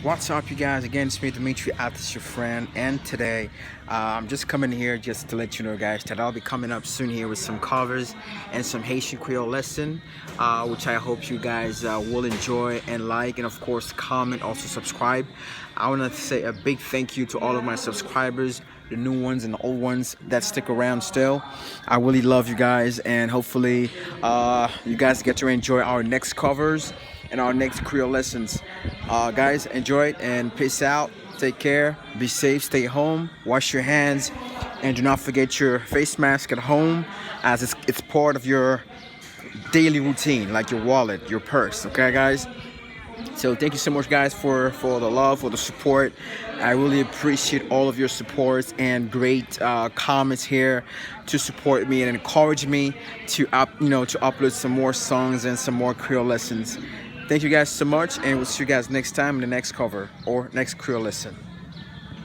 What's up, you guys? Again, it's me, Dimitri, Atis, your friend, and today I'm just coming here just to let you know, guys, that I'll be coming up soon here with some covers and some Haitian Creole lesson, which I hope you guys will enjoy and like, and of course, comment, also subscribe. I want to say a big thank you to all of my subscribers, the new ones and the old ones that stick around still. I really love you guys, and hopefully, you guys get to enjoy our next covers and our next Creole lessons. Guys, enjoy it and peace out. Take care, be safe, stay home, wash your hands, and do not forget your face mask at home, as it's part of your daily routine, like your wallet, your purse. Okay, guys? So thank you so much, guys, for the love, for the support. I really appreciate all of your supports and great comments here to support me and encourage me to to upload some more songs and some more Creole lessons. Thank you guys so much, and we'll see you guys next time in the next cover or next Creole lesson.